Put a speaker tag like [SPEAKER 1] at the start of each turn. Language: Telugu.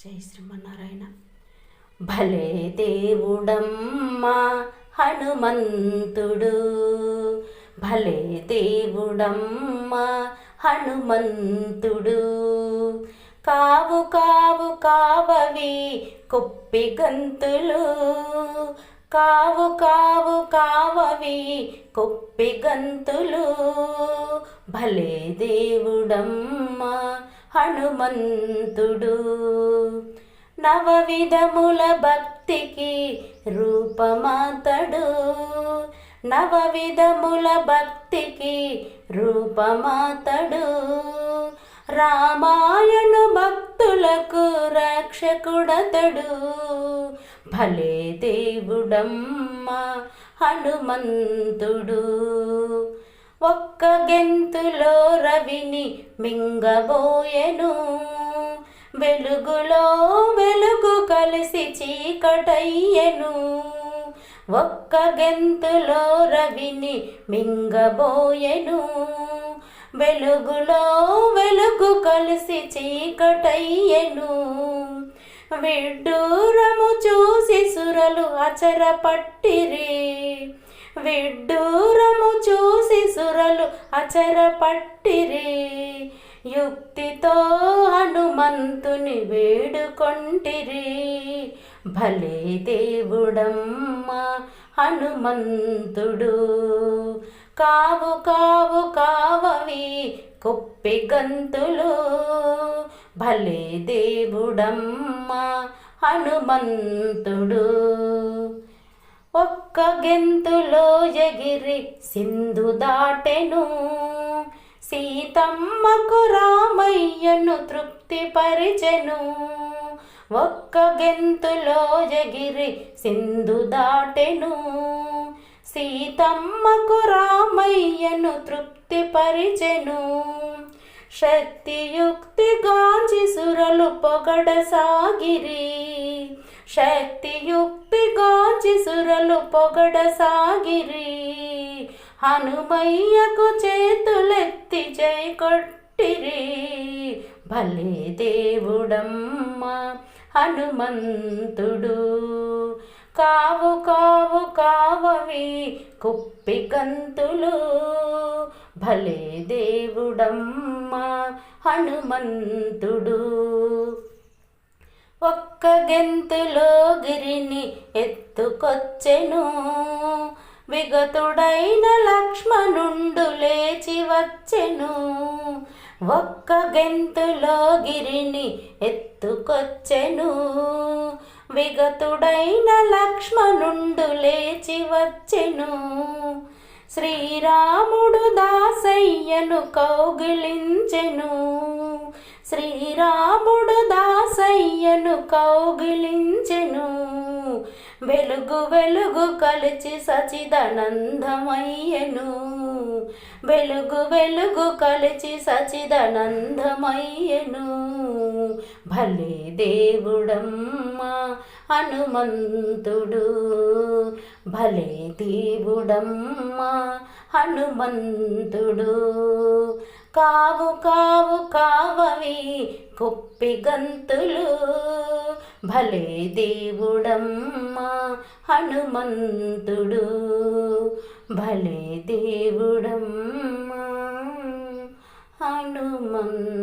[SPEAKER 1] జై శ్రీమన్నారాయణ. భలే దేవుడమ్మా హనుమంతుడు, భలే దేవుడమ్మా హనుమంతుడు. కావు కావు కావవి కొప్పి గంతులు, కావు కావు కావవి కొప్పి గంతులు. భలే దేవుడమ్మా హనుమంతుడు. నవవిధముల భక్తికి రూపమాతడు, నవవిధముల భక్తికి రూపమాతడు. రామాయణ భక్తులకు రక్షకుడతడు. భలే దేవుడమ్మా హనుమంతుడు. ఒక్క గెంతులో రవిని మింగబోయెను, వెలుగులో వెలుగు కలిసి చీకటయ్యెను. ఒక్క గెంతులో రవిని మింగబోయెను, వెలుగులో వెలుగు కలిసి చీకటయ్యెను. విడ్డూరము చూసి సురలు అచర పట్టిరి, విడ్డూరము చూసి సురలు అచర పట్టిరి. యుక్తితో హనుమంతుని వేడుకొంటిరి. భలే దేవుడమ్మా హనుమంతుడు. కావు కావు కావవి కొప్పి గంతులు, భలే దేవుడమ్మా హనుమంతుడు. ఒక్క గెంతులో ఎగిరి సింధు దాటెను, సీతమ్మకు రామయ్యను తృప్తి పరిచెను. ఒక్క గెంతులో ఎగిరి సింధు దాటెను, సీతమ్మకు రామయ్యను తృప్తి పరిచెను. శక్తియుక్తి గాంచి సురలు పొగడసాగిరి, శక్తియుక్తి గాంచి సురలు పొగడసాగిరి. హనుమయ్యకు చేతులెత్తి జై కొట్టిరి. భలే దేవుడమ్మా హనుమంతుడు. కావు కావు కావవి కుప్పి గంతులు, భలే దేవుడమ్మా హనుమంతుడు. ఒక్క గెంతులో గిరిని ఎత్తుకొచ్చెను, విగతుడైన లక్ష్మణుండు లేచి వచ్చెను. ఒక్క గెంతులో గిరిని ఎత్తుకొచ్చెను, విగతుడైన లక్ష్మణుండు లేచి వచ్చెను. శ్రీరాముడు దాసయ్యను కౌగిలించెను, శ్రీరాముడు దాసయ్యను కౌగిలించెను. వెలుగు వెలుగు కలిచి సచిదానందమయ్యను, వెలుగు వెలుగు కలిచి సచిదానందమయ్యను. భలే దేవుడమ్మా హనుమంతుడు, భలే దేవుడమ్మా హనుమంతుడు. కావు కావు కావవి కొప్పి గంతులు, భలే దేవుడమ్మా హనుమంతుడు. భలే దేవుడమ్మా హనుమంతుడు.